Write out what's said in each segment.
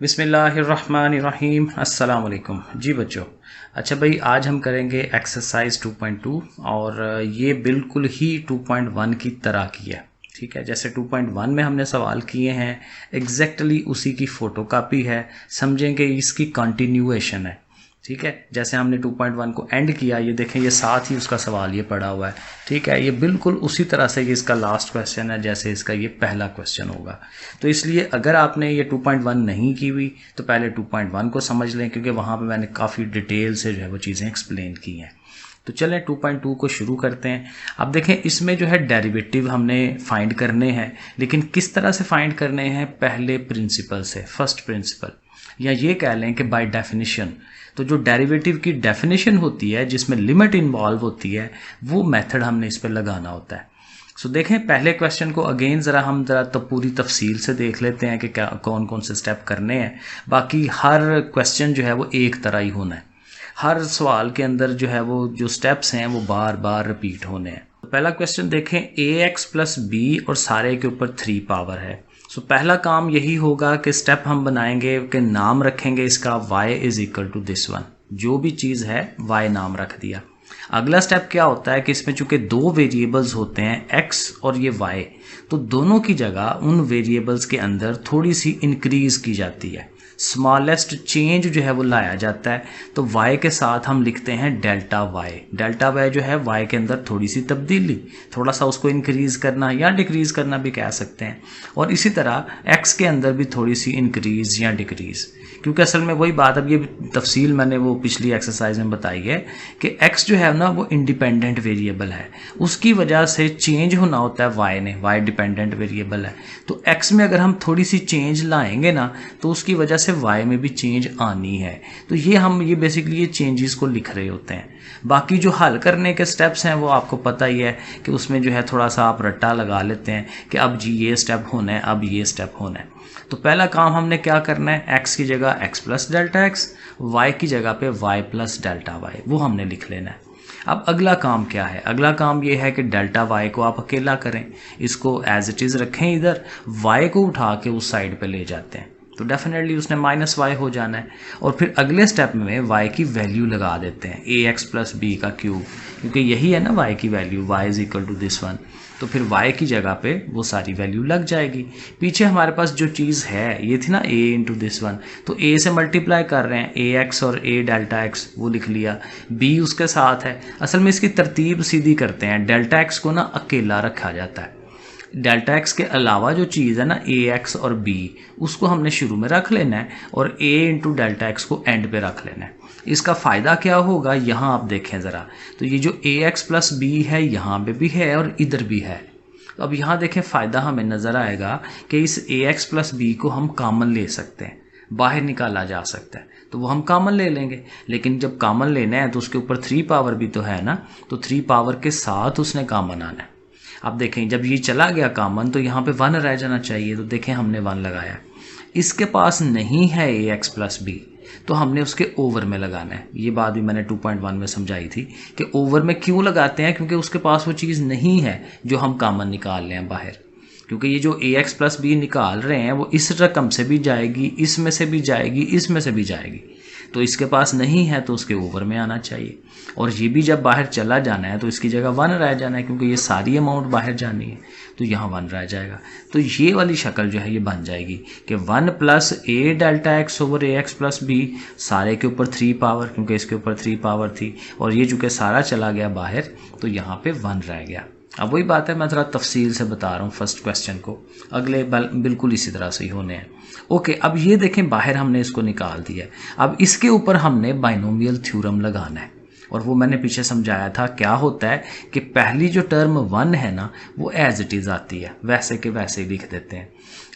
बिस्मिल्लाहिर्रहमानिर्रहीम अस्सलाम वालेकुम। जी बच्चों, अच्छा भाई, आज हम करेंगे एक्सरसाइज 2.2 और ये बिल्कुल ही 2.1 की तरह की है। ठीक है, जैसे 2.1 में हमने सवाल किए हैं एग्जैक्टली उसी की फ़ोटोकॉपी है, समझेंगे इसकी कंटिन्यूएशन है। ठीक है, जैसे हमने 2.1 को एंड किया, ये देखें ये साथ ही उसका सवाल ये पड़ा हुआ है। ठीक है, ये बिल्कुल उसी तरह से ये इसका लास्ट क्वेश्चन है जैसे इसका ये पहला क्वेश्चन होगा। तो इसलिए अगर आपने ये 2.1 नहीं की हुई तो पहले 2.1 को समझ लें, क्योंकि वहाँ पे मैंने काफ़ी डिटेल से जो है वो चीज़ें एक्सप्लेन की हैं। तो चलें 2.2 को शुरू करते हैं। अब देखें इसमें जो है डेरिवेटिव हमने फाइंड करने हैं, लेकिन किस तरह से फाइंड करने हैं? पहले प्रिंसिपल से, फर्स्ट प्रिंसिपल, या ये कह लें कि बाय डेफिनेशन। तो जो डेरिवेटिव की डेफिनेशन होती है जिसमें लिमिट इन्वॉल्व होती है, वो मेथड हमने इस पर लगाना होता है। सो देखें पहले क्वेश्चन को अगेन हम ज़रा तो पूरी तफसील से देख लेते हैं कि क्या कौन कौन से स्टेप करने हैं। बाकी हर क्वेश्चन जो है वो एक तरह ही होना है, हर सवाल के अंदर जो है वो जो स्टेप्स हैं वो बार बार रिपीट होने हैं। तो पहला क्वेश्चन देखें, ax प्लस बी और सारे के ऊपर 3 पावर है। सो पहला काम यही होगा कि स्टेप हम बनाएंगे कि नाम रखेंगे इसका y is equal to this one, जो भी चीज़ है y नाम रख दिया। अगला स्टेप क्या होता है कि इसमें चूंकि दो वेरिएबल्स होते हैं x और ये y, तो दोनों की जगह उन वेरिएबल्स के अंदर थोड़ी सी इंक्रीज की जाती है, स्मॉलेस्ट चेंज जो है वो लाया जाता है। तो y के साथ हम लिखते हैं डेल्टा y। डेल्टा y जो है y के अंदर थोड़ी सी तब्दीली, थोड़ा सा उसको इंक्रीज करना या डिक्रीज करना भी कह सकते हैं। और इसी तरह x के अंदर भी थोड़ी सी इंक्रीज या डिक्रीज, क्योंकि असल में वही बात, अब ये तफसील मैंने वो पिछली एक्सरसाइज में बताई है कि x जो है ना वो इंडिपेंडेंट वेरिएबल है, उसकी वजह से चेंज होना होता है y ने, y डिपेंडेंट वेरिएबल है। तो x में अगर हम थोड़ी सी चेंज लाएंगे ना तो उसकी वजह से y में भी चेंज आनी है। तो ये बेसिकली ये चेंजेस को लिख रहे होते हैं। बाकी जो हल करने के स्टेप्स हैं वो आपको पता ही है कि उसमें जो है थोड़ा सा आप रट्टा लगा लेते हैं कि अब जी ये स्टेप होना है, अब ये स्टेप होना है। तो पहला काम हमने क्या करना है, x की जगह x plus delta x, y की जगह पे y प्लस डेल्टा y, वो हमने लिख लेना है। अब अगला काम क्या है? अगला काम ये है कि डेल्टा y को आप अकेला करें, इसको एज इट इज़ रखें इधर, y को उठा के उस साइड पे ले जाते हैं तो डेफिनेटली उसने माइनस y हो जाना है। और फिर अगले स्टेप में y की वैल्यू लगा देते हैं, ax प्लस बी का क्यूब, क्योंकि यही है ना y की value, y is equal to this one. तो फिर y की जगह पे वो सारी वैल्यू लग जाएगी। पीछे हमारे पास जो चीज़ है ये थी ना a इंटू दिस वन, तो a से मल्टीप्लाई कर रहे हैं, ax और a डेल्टा x वो लिख लिया, b उसके साथ है। असल में इसकी तरतीब सीधी करते हैं, डेल्टा x को ना अकेला रखा जाता है, डेल्टा x के अलावा जो चीज़ है ना ax और b, उसको हमने शुरू में रख लेना है और a इंटू डेल्टा x को एंड पे रख लेना है। इसका फ़ायदा क्या होगा यहाँ आप देखें ज़रा, तो ये जो ax प्लस बी है यहाँ पे भी है और इधर भी है। अब यहाँ देखें फ़ायदा हमें नज़र आएगा कि इस ax प्लस बी को हम कॉमन ले सकते हैं, बाहर निकाला जा सकता है, तो वो हम कॉमन ले लेंगे। लेकिन जब कॉमन लेना है तो उसके ऊपर 3 पावर भी तो है ना, तो 3 पावर के साथ उसने कॉमन आना है। अब देखें जब ये चला गया कॉमन तो यहाँ पे 1 रह जाना चाहिए, तो देखें हमने 1 लगाया। इसके पास नहीं है ax प्लस बी, तो हमने उसके ओवर में लगाना है। ये बात भी मैंने 2.1 में समझाई थी कि ओवर में क्यों लगाते हैं, क्योंकि उसके पास वो चीज़ नहीं है जो हम कॉमन निकाल लें बाहर। क्योंकि ये जो ax प्लस बी निकाल रहे हैं वो इस रकम से भी जाएगी, इसमें से भी जाएगी, इसमें से भी जाएगी, तो इसके पास नहीं है तो उसके ओवर में आना चाहिए। और ये भी जब बाहर चला जाना है तो इसकी जगह 1 रह जाना है, क्योंकि ये सारी अमाउंट बाहर जानी है, तो यहाँ 1 रह जाएगा। तो ये वाली शक्ल जो है ये बन जाएगी कि 1 plus a delta x over ax plus b, सारे के ऊपर 3 पावर, क्योंकि इसके ऊपर 3 पावर थी, और ये चूँकि सारा चला गया बाहर तो यहाँ पे 1 रह गया। अब वही बात है, मैं थोड़ा तफसील से बता रहा हूँ फर्स्ट क्वेश्चन को, अगले बिल्कुल इसी तरह से ही होने हैं। ओके, अब ये देखें बाहर हमने इसको निकाल दिया। अब इसके ऊपर हमने बाइनोमियल थ्योरम लगाना है, और वो मैंने पीछे समझाया था क्या होता है कि पहली जो टर्म 1 है ना वो एज इट इज़ आती है, वैसे के वैसे ही लिख देते हैं।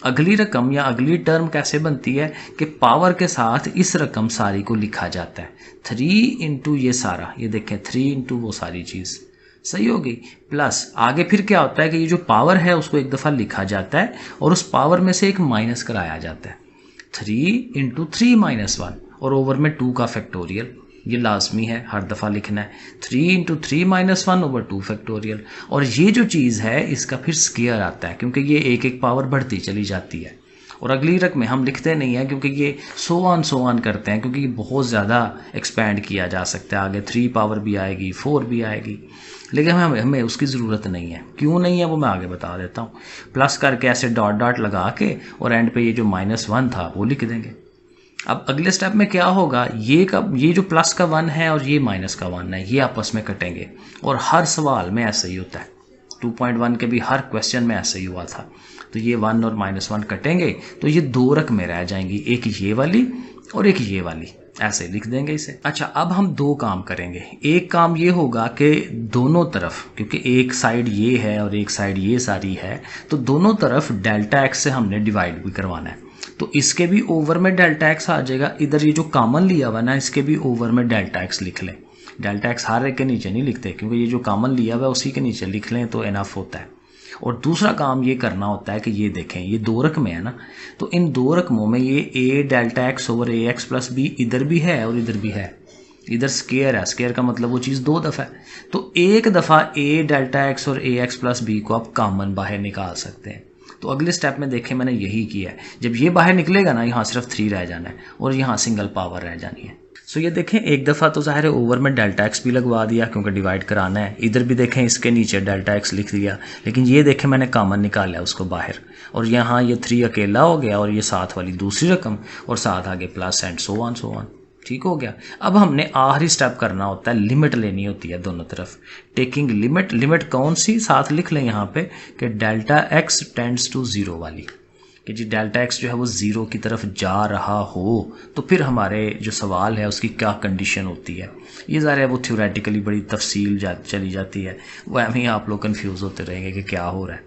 अगली रकम या अगली टर्म कैसे बनती है कि पावर के साथ इस रकम सारी को लिखा जाता है, 3 इंटू ये सारा, ये देखें 3 इंटू वो सारी चीज़, सही होगी, प्लस आगे फिर क्या होता है कि ये जो पावर है उसको एक दफ़ा लिखा जाता है और उस पावर में से एक माइनस कराया जाता है, 3 इंटू 3 माइनस 1, और ओवर में 2 का फैक्टोरियल, ये लाजमी है हर दफ़ा लिखना है, 3 इंटू 3 माइनस 1 ओवर 2 फैक्टोरियल। और ये जो चीज़ है इसका फिर स्क्वायर आता है, क्योंकि ये एक एक पावर बढ़ती चली जाती है, और अगली रकम में हम लिखते नहीं हैं क्योंकि ये सो ऑन करते हैं, क्योंकि ये बहुत ज़्यादा एक्सपेंड किया जा सकता है, आगे 3 पावर भी आएगी, 4 भी आएगी, लेकिन हमें उसकी ज़रूरत नहीं है। क्यों नहीं है वो मैं आगे बता देता हूँ। प्लस करके ऐसे डॉट डॉट लगा के और एंड पे ये जो -1 था वो लिख देंगे। अब अगले स्टेप में क्या होगा, ये जो प्लस का 1 है और ये माइनस का 1 है, ये आपस में कटेंगे, और हर सवाल में ऐसा ही होता है। 2.1 के भी हर क्वेश्चन में ऐसा ही हुआ था। तो ये 1 और -1 कटेंगे तो ये 2 रकमें रह जाएंगी, एक ये वाली और एक ये वाली, ऐसे लिख देंगे इसे। अच्छा, अब हम 2 काम करेंगे। एक काम ये होगा कि दोनों तरफ, क्योंकि एक साइड ये है और एक साइड ये सारी है, तो दोनों तरफ डेल्टा एक्स से हमने डिवाइड भी करवाना है। तो इसके भी ओवर में डेल्टा एक्स आ जाएगा। इधर ये जो कॉमन लिया हुआ ना, इसके भी ओवर में डेल्टा एक्स लिख लें। डेल्टा एक्स हर एक के नीचे नहीं लिखते, क्योंकि ये जो कॉमन लिया हुआ है उसी के नीचे लिख लें तो इनफ होता है। और दूसरा काम ये करना होता है कि ये देखें, ये 2 रकमें है ना, तो इन 2 रकमों में ये a delta x over a x plus b इधर भी है और इधर भी है। इधर स्केयर है, स्केयर का मतलब वो चीज़ 2 दफ़ा है, तो एक दफ़ा a डेल्टा एक्स और ए एक्स प्लस बी को आप कॉमन बाहर निकाल सकते हैं। तो अगले स्टेप में देखें मैंने यही किया है। जब ये बाहर निकलेगा ना, यहाँ सिर्फ 3 रह जाना है और यहाँ सिंगल पावर रह जानी है। सो ये देखें, एक दफ़ा तो ज़ाहिर है ओवर में डेल्टा एक्स भी लगवा दिया क्योंकि डिवाइड कराना है। इधर भी देखें, इसके नीचे डेल्टा एक्स लिख दिया, लेकिन ये देखें मैंने कॉमन निकाला है उसको बाहर, और यहाँ ये 3 अकेला हो गया और ये साथ वाली दूसरी रकम और साथ आगे प्लस एंड सो ऑन। ठीक हो गया। अब हमने आखिरी स्टेप करना होता है, लिमिट लेनी होती है दोनों तरफ। टेकिंग लिमिट, लिमिट कौन सी, साथ लिख लें यहाँ पे कि डेल्टा एक्स टेंड्स टू 0 वाली, कि जी डेल्टा एक्स जो है वो 0 की तरफ जा रहा हो तो फिर हमारे जो सवाल है उसकी क्या कंडीशन होती है। ये ज़ाहिर है वो थ्योरेटिकली बड़ी तफसील चली जाती है, वो एम ही आप लोग कन्फ्यूज़ होते रहेंगे कि क्या हो रहा है।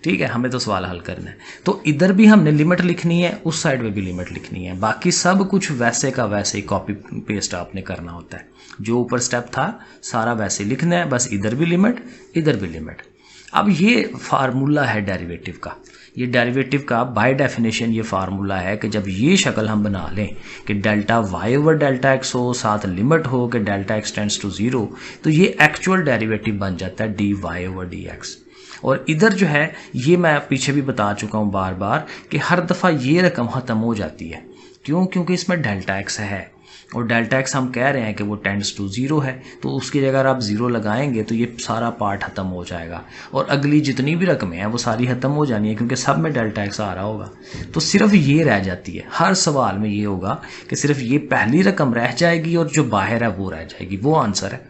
ठीक है, हमें तो सवाल हल करना है। तो इधर भी हमने लिमिट लिखनी है, उस साइड में भी लिमिट लिखनी है, बाकी सब कुछ वैसे का वैसे ही कॉपी पेस्ट आपने करना होता है। जो ऊपर स्टेप था सारा वैसे लिखना है, बस इधर भी लिमिट इधर भी लिमिट। अब ये फार्मूला है डेरिवेटिव का। ये डेरिवेटिव का बाय डेफिनेशन ये फार्मूला है कि जब ये शक्ल हम बना लें कि delta y over delta x हो, साथ लिमिट हो कि डेल्टा एक्स टेंड्स टू 0, तो ये एक्चुअल डेरिवेटिव बन जाता है d y over d x. और इधर जो है ये मैं पीछे भी बता चुका हूँ बार बार कि हर दफ़ा ये रकम ख़त्म हो जाती है। क्यों? क्योंकि इसमें डेल्टा एक्स है और डेल्टा एक्स हम कह रहे हैं कि वो टेंड्स टू 0 है, तो उसकी जगह अगर आप 0 लगाएंगे तो ये सारा पार्ट ख़त्म हो जाएगा और अगली जितनी भी रकमें हैं वो सारी ख़त्म हो जानी है, क्योंकि सब में डेल्टा एक्स आ रहा होगा। तो सिर्फ ये रह जाती है, हर सवाल में ये होगा कि सिर्फ ये पहली रकम रह जाएगी और जो बाहर है वो रह जाएगी, वो आंसर है।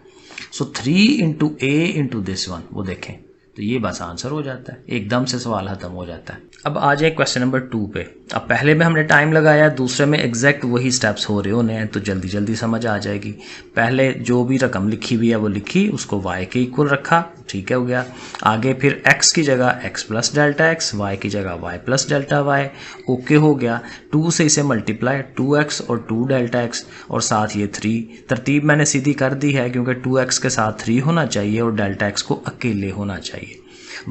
सो 3 × a × दिस वन, वो देखें तो ये बस आंसर हो जाता है, एकदम से सवाल खत्म हो जाता है। अब आ जाए क्वेश्चन नंबर 2 पे। अब पहले में हमने टाइम लगाया, दूसरे में एग्जैक्ट वही स्टेप्स हो रहे होने हैं, तो जल्दी जल्दी समझ आ जाएगी। पहले जो भी रकम लिखी हुई है वो लिखी, उसको y के इक्वल रखा, ठीक है, हो गया। आगे फिर x की जगह x plus delta x, y की जगह y plus delta y, okay हो गया। 2 से इसे मल्टीप्लाई, 2x और 2 डेल्टा एक्स और साथ ये 3। तरतीब मैंने सीधी कर दी है क्योंकि 2x के साथ 3 होना चाहिए और डेल्टा एक्स को अकेले होना चाहिए।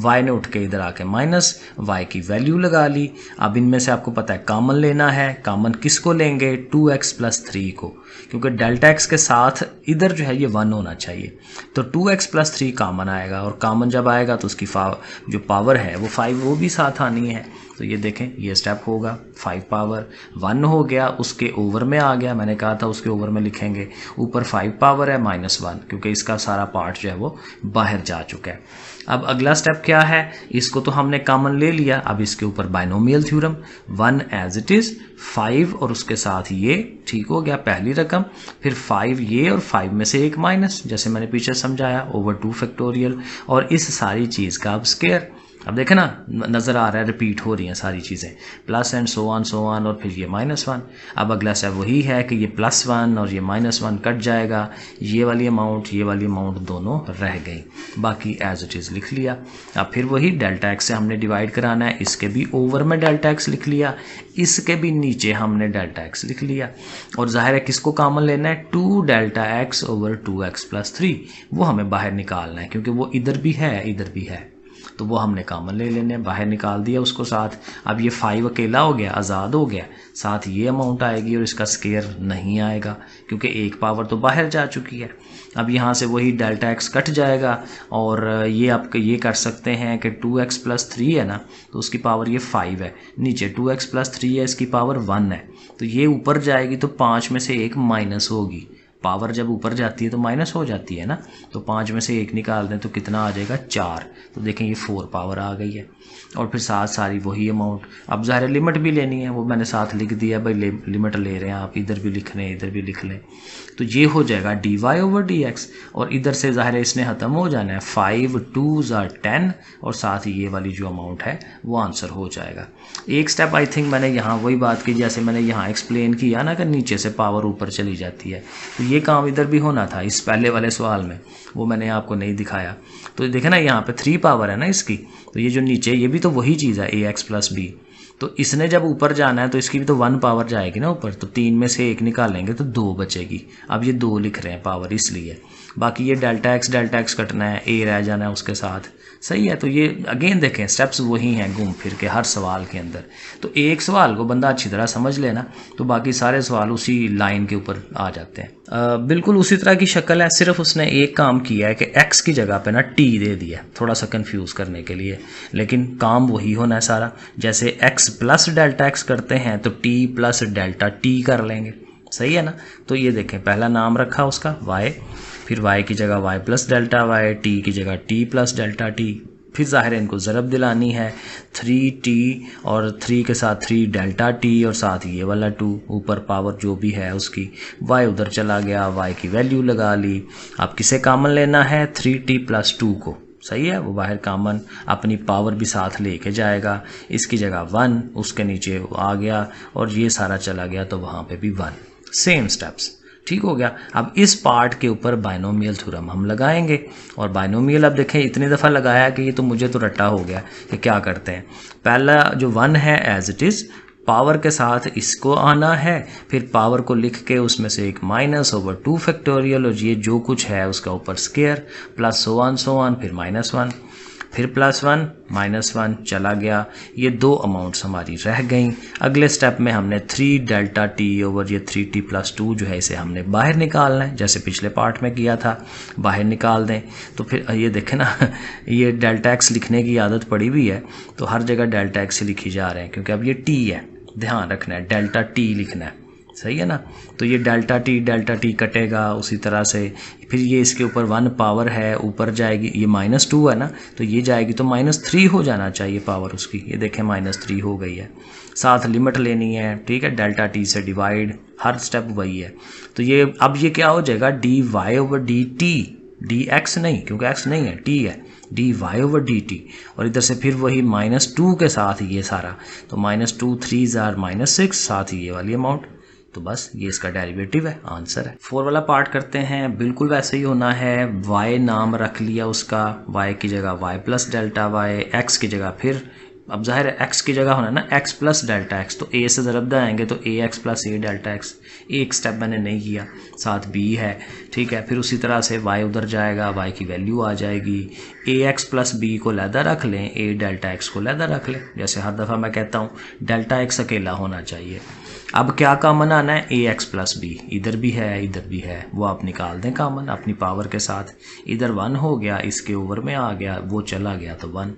y ने उठ के इधर आके माइनस, y की वैल्यू लगा ली। अब इनमें से आपको पता है कॉमन लेना है, कॉमन किसको लेंगे, 2x प्लस 3 को, क्योंकि डेल्टा एक्स के साथ इधर जो है ये 1 होना चाहिए। तो 2x प्लस 3 कॉमन आएगा और कॉमन जब आएगा तो उसकी जो पावर है वो 5 वो भी साथ आनी है। तो ये देखें ये स्टेप होगा, 5 पावर 1 हो गया, उसके ओवर में आ गया, मैंने कहा था उसके ओवर में लिखेंगे। ऊपर 5 पावर है -1, क्योंकि इसका सारा पार्ट जो है वो बाहर जा चुका है। अब अगला स्टेप क्या है, इसको तो हमने कॉमन ले लिया, अब इसके ऊपर binomial theorem, 1 as it is, 5 और उसके साथ ये, ठीक हो गया पहली रकम, फिर 5 ये और 5 में से एक माइनस, जैसे मैंने पीछे समझाया, ओवर 2 फैक्टोरियल, और इस सारी चीज़ का अब स्क्वायर। अब देखें ना, नज़र आ रहा है रिपीट हो रही हैं सारी चीज़ें, प्लस एंड सो ऑन और फिर ये -1। अब अगला स्टेप वही है कि ये +1 और ये -1 कट जाएगा, ये वाली अमाउंट दोनों रह गई, बाकी एज इट इज़ लिख लिया। अब फिर वही डेल्टा एक्स से हमने डिवाइड कराना है, इसके भी ओवर में डेल्टा एक्स लिख लिया, इसके भी नीचे हमने डेल्टा एक्स लिख लिया, और जाहिर है किसको कॉमन लेना है, 2 delta x over 2x plus 3, वो हमें बाहर निकालना है क्योंकि वो इधर भी है इधर भी है। तो वो हमने कॉमन ले लेने, बाहर निकाल दिया उसको साथ। अब ये 5 अकेला हो गया, आज़ाद हो गया, साथ ये अमाउंट आएगी और इसका स्केयर नहीं आएगा क्योंकि एक पावर तो बाहर जा चुकी है। अब यहाँ से वही डेल्टा एक्स कट जाएगा और ये आप ये कर सकते हैं कि 2x + 3 है ना, तो उसकी पावर ये 5 है, नीचे 2x + 3 है, इसकी पावर 1 है, तो ये ऊपर जाएगी तो 5 में से 1 माइनस होगी। पावर जब ऊपर जाती है तो माइनस हो जाती है ना, तो 5 में से 1 निकाल दें तो कितना आ जाएगा 4। तो देखें ये 4 पावर आ गई है और फिर साथ सारी वही अमाउंट। अब ज़ाहिर लिमिट भी लेनी है, वो मैंने साथ लिख दिया भाई, लिमिट ले रहे हैं आप, इधर भी लिख लें इधर भी लिख लें। तो ये हो जाएगा dy/dx और इधर से ज़ाहिर इसने ख़त्म हो जाना है, 5 2 = 10 और साथ ही ये वाली जो अमाउंट है वो आंसर हो जाएगा। एक स्टेप आई थिंक मैंने यहाँ वही बात की जैसे मैंने यहाँ एक्सप्लेन किया ना कि नीचे से पावर ऊपर चली जाती है, तो ये काम इधर भी होना था इस पहले वाले सवाल में, वो मैंने आपको नहीं दिखाया। तो देखे ना यहाँ पे 3 पावर है ना इसकी, तो ये जो नीचे ये भी तो वही चीज़ है ax + b, तो इसने जब ऊपर जाना है तो इसकी भी तो 1 पावर जाएगी ना ऊपर, तो 3 में से 1 निकालेंगे तो 2 बचेगी। अब ये 2 लिख रहे हैं पावर इसलिए, बाकी ये डेल्टा एक्स कटना है, a रह जाना है उसके साथ, सही है। तो ये अगेन देखें स्टेप्स वही हैं घूम फिर के हर सवाल के अंदर। तो एक सवाल को बंदा अच्छी तरह समझ लेना तो बाकी सारे सवाल उसी लाइन के ऊपर आ जाते हैं। बिल्कुल उसी तरह की शक्ल है, सिर्फ उसने एक काम किया है कि x की जगह पे ना t दे दिया थोड़ा सा कंफ्यूज करने के लिए, लेकिन काम वही होना है सारा। जैसे x + डेल्टा x करते हैं तो t + डेल्टा t कर लेंगे, सही है ना। तो ये देखें पहला नाम रखा उसका y, फिर y की जगह y + डेल्टा y, t की जगह t + डेल्टा t, फिर ज़ाहिर है इनको ज़रब दिलानी है 3t और 3 के साथ 3 डेल्टा t और साथ ये वाला 2 ऊपर पावर जो भी है उसकी, y उधर चला गया, y की वैल्यू लगा ली। अब किसे कॉमन लेना है 3t + 2 को, सही है, वो बाहर कॉमन अपनी पावर भी साथ लेके जाएगा, इसकी जगह 1 उसके नीचे आ गया और ये सारा चला गया तो वहाँ पे भी 1, सेम स्टेप्स, ठीक हो गया। अब इस पार्ट के ऊपर बाइनोमियल थ्योरम हम लगाएंगे और बाइनोमियल अब देखें इतनी दफ़ा लगाया कि ये तो मुझे तो रट्टा हो गया कि क्या करते हैं। पहला जो 1 है एज इट इज़, पावर के साथ इसको आना है, फिर पावर को लिख के उसमें से एक -/2 फैक्टोरियल और ये जो कुछ है उसका ऊपर स्केयर प्लस so on फिर -1 फिर +1 -1 चला गया, ये 2 अमाउंट्स हमारी रह गई। अगले स्टेप में हमने 3 डेल्टा t ओवर ये 3t + 2 जो है इसे हमने बाहर निकालना है, जैसे पिछले पार्ट में किया था, बाहर निकाल दें। तो फिर ये देखें ना ये डेल्टा x लिखने की आदत पड़ी हुई है तो हर जगह डेल्टा x लिखी जा रहे हैं क्योंकि अब ये t है, ध्यान रखना है डेल्टा t लिखना है, सही है ना। तो ये डेल्टा t कटेगा उसी तरह से, फिर ये इसके ऊपर 1 पावर है ऊपर जाएगी, ये -2 है ना तो ये जाएगी तो -3 हो जाना चाहिए पावर उसकी, ये देखें -3 हो गई है। साथ लिमिट लेनी है, ठीक है, डेल्टा t से डिवाइड, हर स्टेप वही है। तो ये अब ये क्या हो जाएगा dy/dt, dx नहीं क्योंकि x नहीं है t है, dy/dt और इधर से फिर वही -2 के साथ ये सारा, तो -2 3 = -6 साथ ही ये वाली अमाउंट, तो बस ये इसका डेरिवेटिव है, आंसर है। 4 वाला पार्ट करते हैं, बिल्कुल वैसे ही होना है। y नाम रख लिया उसका, y की जगह y + डेल्टा y, x की जगह फिर अब जाहिर है x की जगह होना ना x + डेल्टा x, तो a से ज़रब आएंगे तो ax + a डेल्टा x, एक स्टेप मैंने नहीं किया, साथ b है, ठीक है। फिर उसी तरह से y उधर जाएगा, y की वैल्यू आ जाएगी, ax + b को लहदा रख लें, a डेल्टा x को लहदा रख लें, जैसे हर दफ़ा मैं कहता हूँ डेल्टा x अकेला होना चाहिए। अब क्या कॉमन आना है ax + b, इधर भी है इधर भी है, वो आप निकाल दें कॉमन अपनी पावर के साथ, इधर 1 हो गया, इसके ओवर में आ गया, वो चला गया तो 1।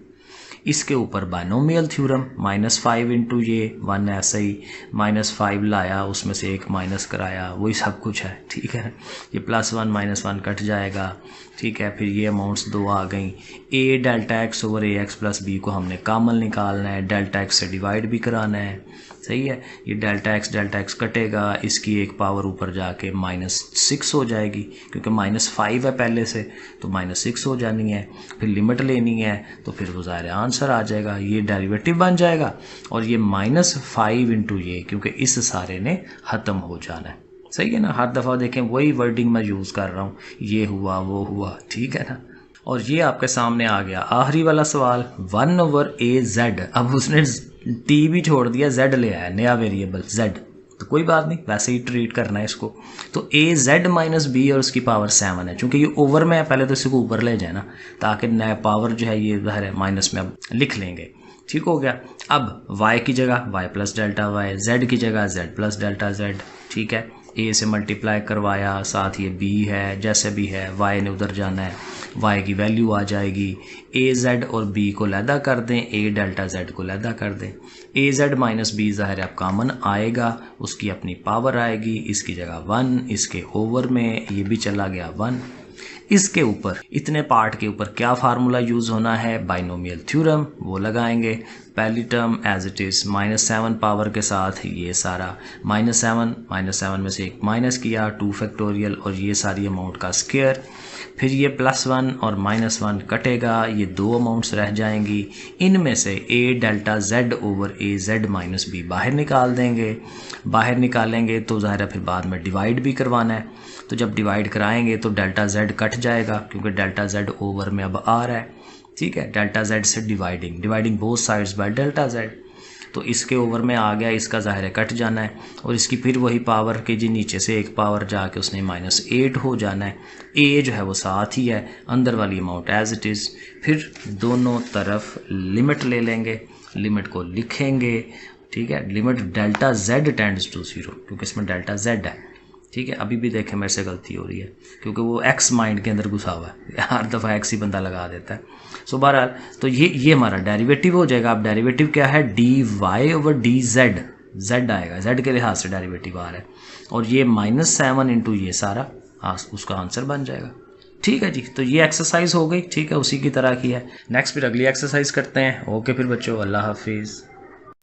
इसके ऊपर बाइनोमियल थ्योरम -5 इंटू ये 1 ऐसे ही -5 लाया, उसमें से एक माइनस कराया, वही सब कुछ है, ठीक है। ये +1 -1 कट जाएगा, ठीक है। फिर ये अमाउंट्स 2 आ गई, a delta x over ax + b को हमने कॉमन निकालना है, डेल्टा x से डिवाइड भी कराना है, सही है। ये डेल्टा x कटेगा, इसकी एक पावर ऊपर जाके -6 हो जाएगी क्योंकि -5 है पहले से, तो -6 हो जानी है। फिर लिमिट लेनी है तो फिर वो ज़ाहिर आंसर आ जाएगा, ये डेरिवेटिव बन जाएगा और ये -5 इंटू ये, क्योंकि इस सारे ने ख़त्म हो जाना है, सही है ना। हर दफ़ा देखें वही वर्डिंग मैं यूज़ कर रहा हूँ, ये हुआ वो हुआ, ठीक है ना। और ये आपके सामने आ गया आखिरी वाला सवाल 1/az। अब उसने t भी छोड़ दिया, z ले आया नया वेरिएबल z, तो कोई बात नहीं, वैसे ही ट्रीट करना है इसको। तो ए जेड माइनस बी और उसकी पावर 7 है, चूँकि ये ओवर में है पहले तो इसको ऊपर ले जाए ना, ताकि नया पावर जो है ये ज़ाहिर है माइनस में अब लिख लेंगे। ठीक हो गया। अब y की जगह y plus delta y, z की जगह z प्लस डेल्टा z। ठीक है, a से मल्टीप्लाई करवाया, साथ ये b है, जैसे भी है y ने उधर जाना है, y की वैल्यू आ जाएगी। a z और b को लैदा कर दें, a डेल्टा z को लैदा कर दें। a z माइनस b ज़ाहिर है अब कॉमन आएगा, उसकी अपनी पावर आएगी, इसकी जगह 1, इसके ओवर में ये भी चला गया 1। इसके ऊपर इतने पार्ट के ऊपर क्या फार्मूला यूज़ होना है, बाइनोमियल थ्योरम, वो लगाएंगे। पहली term as it is -7 power के साथ ये सारा -7 में से एक माइनस किया 2 फैक्टोरियल और ये सारी अमाउंट का स्क्वायर। फिर ये +1 और -1 कटेगा, ये 2 अमाउंट्स रह जाएंगी। इनमें से a delta z over a z minus b बाहर निकाल देंगे। बाहर निकालेंगे तो ज़ाहिर है फिर बाद में डिवाइड भी करवाना है, तो जब डिवाइड कराएंगे तो डेल्टा z कट जाएगा, क्योंकि डेल्टा z ओवर में अब आ रहा है। ठीक है, डेल्टा z से dividing both sides by delta z, तो इसके ओवर में आ गया, इसका ज़ाहिर है कट जाना है, और इसकी फिर वही पावर के जी नीचे से एक पावर जाके उसने -8 हो जाना है। a जो है वो साथ ही है, अंदर वाली अमाउंट एज इट इज़। फिर दोनों तरफ लिमिट ले लेंगे, लिमिट को लिखेंगे। ठीक है, limit delta z tends to 0, क्योंकि इसमें डेल्टा z है। ठीक है, अभी भी देखें मेरे से गलती हो रही है, क्योंकि वो x माइंड के अंदर घुसा हुआ है, हर दफ़ा x ही बंदा लगा देता है। सो बहरहाल तो ये हमारा डेरिवेटिव हो जाएगा। अब डेरिवेटिव क्या है, dy ओवर dz, z आएगा, z के लिहाज से डेरिवेटिव आ रहा है, और ये -7 इंटू ये सारा, हाँ उसका आंसर बन जाएगा। ठीक है जी, तो ये एक्सरसाइज हो गई। ठीक है, उसी की तरह की है। नेक्स्ट फिर अगली एक्सरसाइज करते हैं। ओके फिर बच्चों, अल्लाह हाफिज़।